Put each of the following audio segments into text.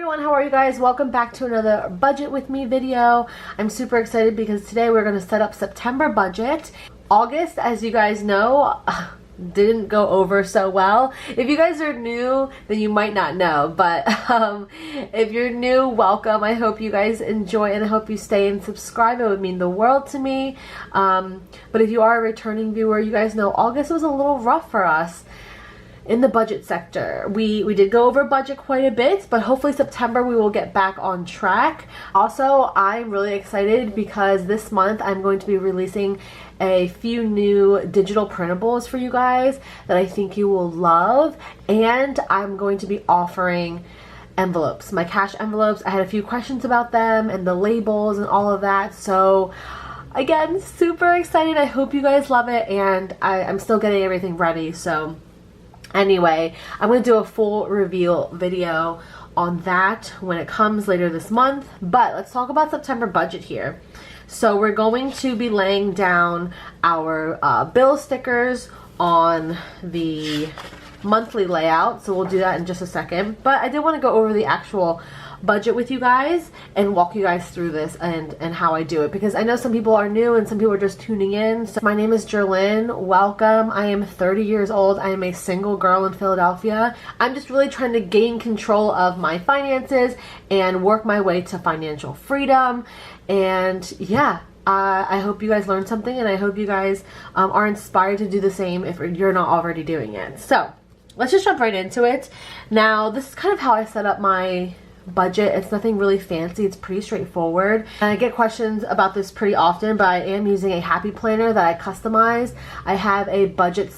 everyone, how are you guys? Welcome back to another budget with me video. I'm super excited because today we're going to set up September budget. August, as you guys know, didn't go over so well. If you guys are new, then you might not know, but if you're new, welcome. I hope you guys enjoy and I hope you stay and subscribe. It would mean the world to me. But if you are a returning viewer, you guys know August was a little rough for us in the budget sector. We did go over budget quite a bit, but hopefully September we will get back on track. Also, I'm really excited because this month I'm going to be releasing a few new digital printables for you guys that I think you will love, and I'm going to be offering envelopes, my cash envelopes. I had a few questions about them and the labels and all of that, so again, super excited. I hope you guys love it, and I'm still getting everything ready. So anyway, I'm going to do a full reveal video on that when it comes later this month. But let's talk about September budget here. So we're going to be laying down our bill stickers on the monthly layout. So we'll do that in just a second. But I did want to go over the actual budget with you guys and walk you guys through this and how I do it, because I know some people are new and some people are just tuning in. So my name is JERLYN. Welcome. I am 30 years old. I am a single girl in Philadelphia. I'm just really trying to gain control of my finances and work my way to financial freedom. And yeah, I hope you guys learned something, and I hope you guys are inspired to do the same if you're not already doing it. So let's just jump right into it. Now, this is kind of how I set up my budget. It's nothing really fancy. It's pretty straightforward. And I get questions about this pretty often, but I am using a happy planner that I customize. I have a budget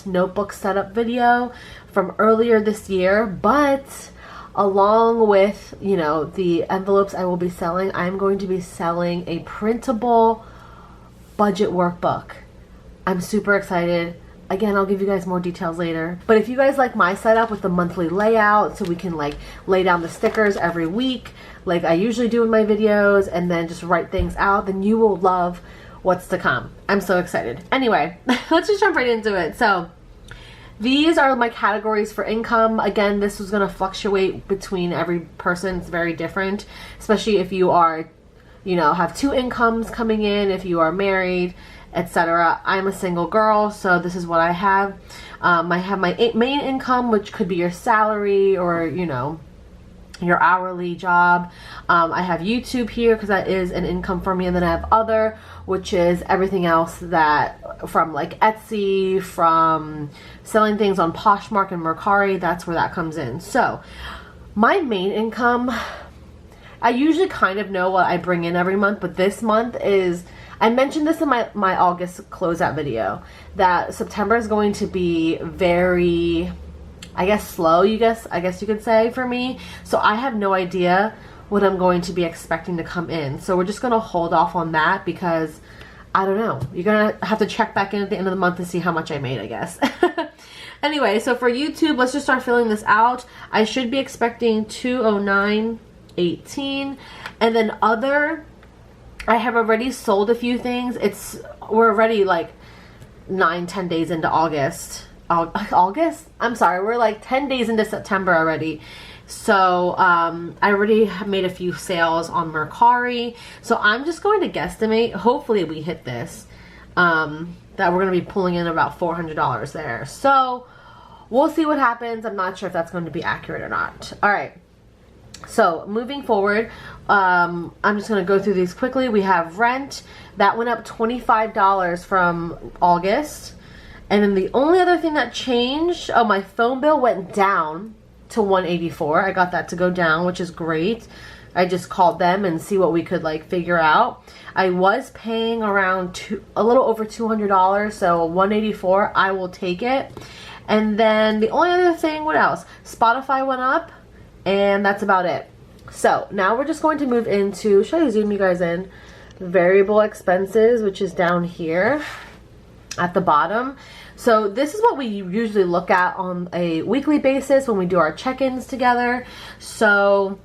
notebook setup video from earlier this year, but along with, you know, the envelopes I will be selling, I'm going to be selling a printable budget workbook. I'm super excited. Again, I'll give you guys more details later. But if you guys like my setup with the monthly layout, so we can like lay down the stickers every week, like I usually do in my videos, and then just write things out, then you will love what's to come. I'm so excited. Anyway, let's just jump right into it. So these are my categories for income. Again, this is going to fluctuate between every person. It's very different, especially if you are, you know, have two incomes coming in, if you are married, etc. I'm a single girl, so this is what I have. I have my main income, which could be your salary or, you know, your hourly job. I have YouTube here because that is an income for me, and then I have other, which is everything else that from like Etsy, from selling things on Poshmark and Mercari. That's where that comes in. So my main income, I usually kind of know what I bring in every month, but this month is, I mentioned this in my August closeout video, that September is going to be very, I guess, slow, I guess you could say, for me. So I have no idea what I'm going to be expecting to come in. So we're just going to hold off on that because I don't know. You're going to have to check back in at the end of the month to see how much I made, I guess. Anyway, so for YouTube, let's just start filling this out. I should be expecting $209.18, and then other, I have already sold a few things. We're already like 9-10 days into August. August? I'm sorry, we're like 10 days into September already. So I already have made a few sales on Mercari. So I'm just going to guesstimate, hopefully we hit this, that we're going to be pulling in about $400 there. So we'll see what happens. I'm not sure if that's going to be accurate or not. All right. So moving forward, I'm just going to go through these quickly. We have rent. That went up $25 from August. And then the only other thing that changed, oh, my phone bill went down to $184. I got that to go down, which is great. I just called them and see what we could like figure out. I was paying around a little over $200, so $184, I will take it. And then the only other thing, what else? Spotify went up. And that's about it. So now we're just going to move into, should I zoom you guys in? Variable expenses, which is down here at the bottom. So this is what we usually look at on a weekly basis when we do our check-ins together. So,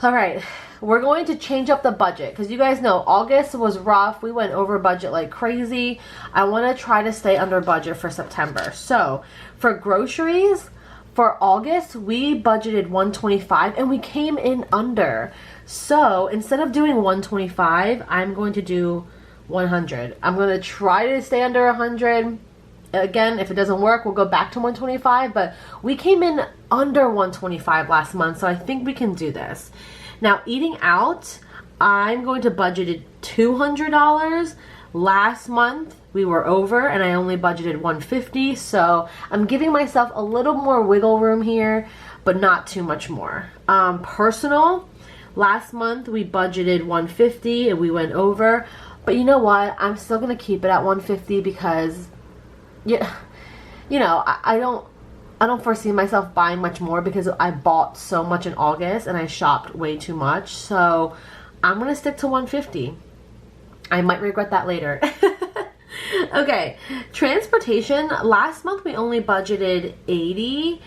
all right, we're going to change up the budget because you guys know August was rough. We went over budget like crazy. I want to try to stay under budget for September. So for groceries, For August, we budgeted $125 and we came in under. So instead of doing $125, I'm going to do $100. I'm going to try to stay under $100. Again, if it doesn't work, we'll go back to $125, but we came in under $125 last month, so I think we can do this. Now, eating out, I'm going to budget $200. Last month, we were over, and I only budgeted $150, so I'm giving myself a little more wiggle room here, but not too much more. Personal, last month, we budgeted $150, and we went over, but you know what? I'm still going to keep it at $150 because... yeah, you know, I don't foresee myself buying much more because I bought so much in August and I shopped way too much. So I'm gonna stick to $150. I might regret that later. Okay, transportation. Last month we only budgeted $80.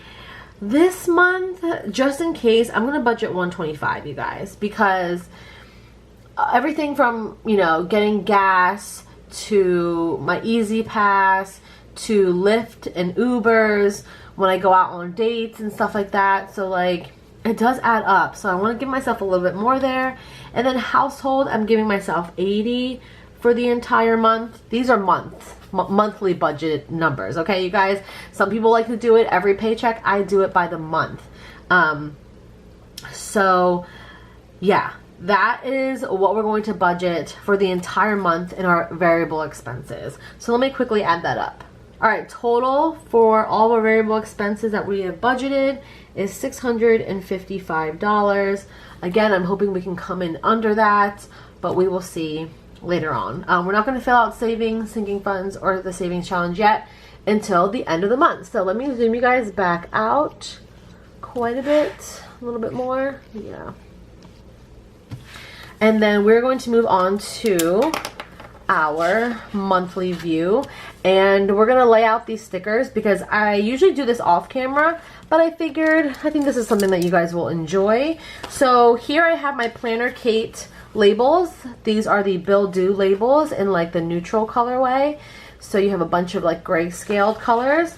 This month, just in case, I'm gonna budget $125, you guys, because everything from, you know, getting gas to my Easy Pass to Lyft and Ubers when I go out on dates and stuff like that. So like it does add up. So I want to give myself a little bit more there. And then household, I'm giving myself $80 for the entire month. These are monthly budget numbers. Okay, you guys, some people like to do it every paycheck. I do it by the month. So yeah, that is what we're going to budget for the entire month in our variable expenses. So let me quickly add that up. All right, total for all our variable expenses that we have budgeted is $655. Again, I'm hoping we can come in under that, but we will see later on. We're not going to fill out savings, sinking funds, or the savings challenge yet until the end of the month. So let me zoom you guys back out quite a bit, a little bit more. Yeah. And then we're going to move on to our monthly view, and we're gonna lay out these stickers because I usually do this off camera, but I think this is something that you guys will enjoy. So here I have my Planner Kate labels. These are the Bill Do labels in like the neutral colorway, so you have a bunch of like grayscaled colors.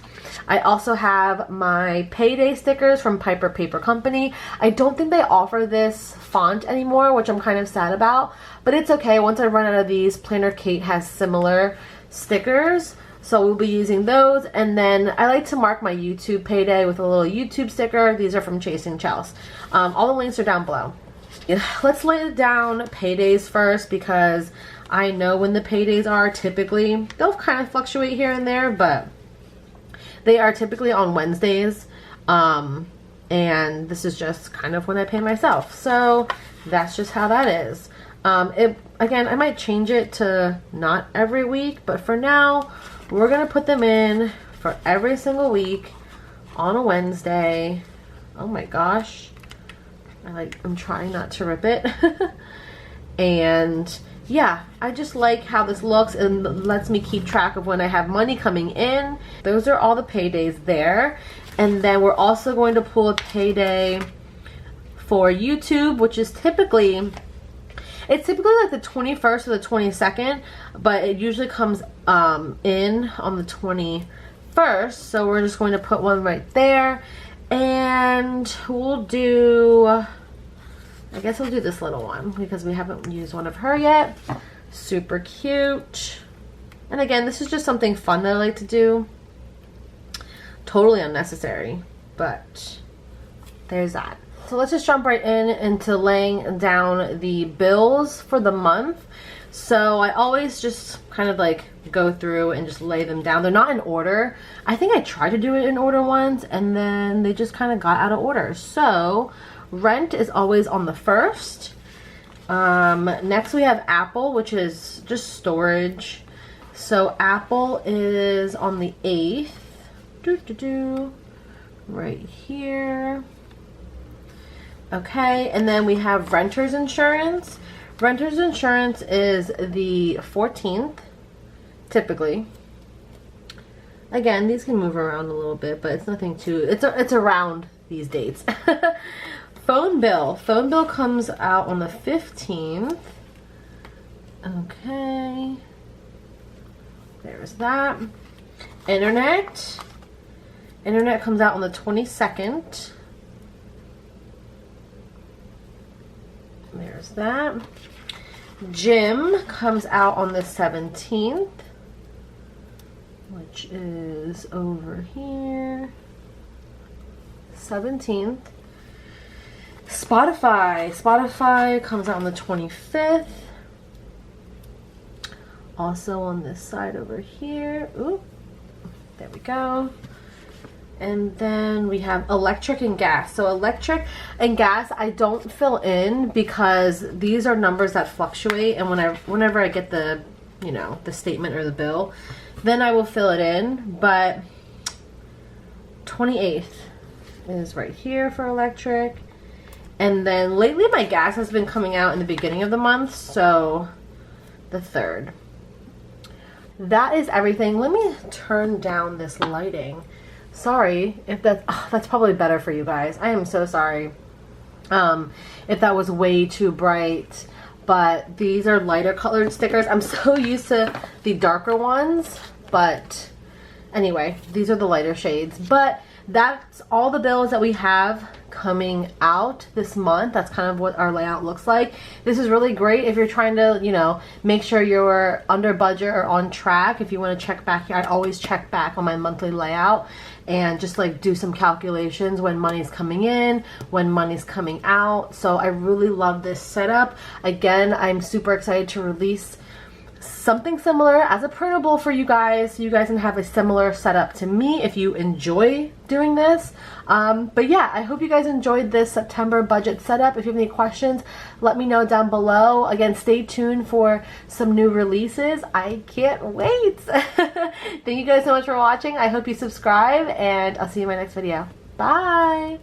I also have my Payday stickers from Piper Paper Company. I don't think they offer this font anymore, which I'm kind of sad about, but it's okay. Once I run out of these, Planner Kate has similar stickers, so we'll be using those. And then I like to mark my YouTube Payday with a little YouTube sticker. These are from Chasing Chels. All the links are down below. Let's lay down paydays first because I know when the paydays are. Typically, they'll kind of fluctuate here and there, but they are typically on Wednesdays, and this is just kind of when I pay myself. So that's just how that is. Again, I might change it to not every week, but for now, we're going to put them in for every single week on a Wednesday. Oh my gosh. I'm trying not to rip it. And yeah, I just like how this looks and lets me keep track of when I have money coming in. Those are all the paydays there. And then we're also going to pull a payday for YouTube, which is typically like the 21st or the 22nd, but it usually comes in on the 21st. So we're just going to put one right there. And we'll do, I guess we'll do this little one because we haven't used one of her yet. Super cute. And again, this is just something fun that I like to do. Totally unnecessary, but there's that. So let's just jump right into laying down the bills for the month. So I always just kind of like go through and just lay them down. They're not in order. I think I tried to do it in order once and then they just kind of got out of order. So rent is always on the 1st. Next we have Apple, which is just storage. So Apple is on the 8th. Right here. Okay, and then we have renter's insurance. Renter's insurance is the 14th, typically. Again, these can move around a little bit, but it's nothing too, it's around these dates. Phone bill. Phone bill comes out on the 15th. Okay. There's that. Internet. Internet comes out on the 22nd. There's that. Gym comes out on the 17th, which is over here. 17th. Spotify comes out on the 25th. Also on this side over here. Ooh, there we go. And then we have electric and gas. So electric and gas I don't fill in because these are numbers that fluctuate, and whenever I get the, you know, the statement or the bill, then I will fill it in. But 28th is right here for electric. And then lately my gas has been coming out in the beginning of the month, so the 3rd. That is everything. Let me turn down this lighting. Sorry if that's probably better for you guys. I am so sorry if that was way too bright, but these are lighter colored stickers. I'm so used to the darker ones, but anyway, these are the lighter shades. But that's all the bills that we have coming out this month. That's kind of what our layout looks like. This is really great if you're trying to, you know, make sure you're under budget or on track. If you want to check back here, I always check back on my monthly layout and just like do some calculations when money's coming in, when money's coming out. So I really love this setup. Again, I'm super excited to release something similar as a printable for you guys, so you guys can have a similar setup to me if you enjoy doing this. But yeah, I hope you guys enjoyed this September budget setup. If you have any questions, let me know down below. Again, stay tuned for some new releases. I can't wait. Thank you guys so much for watching. I hope you subscribe, and I'll see you in my next video. Bye.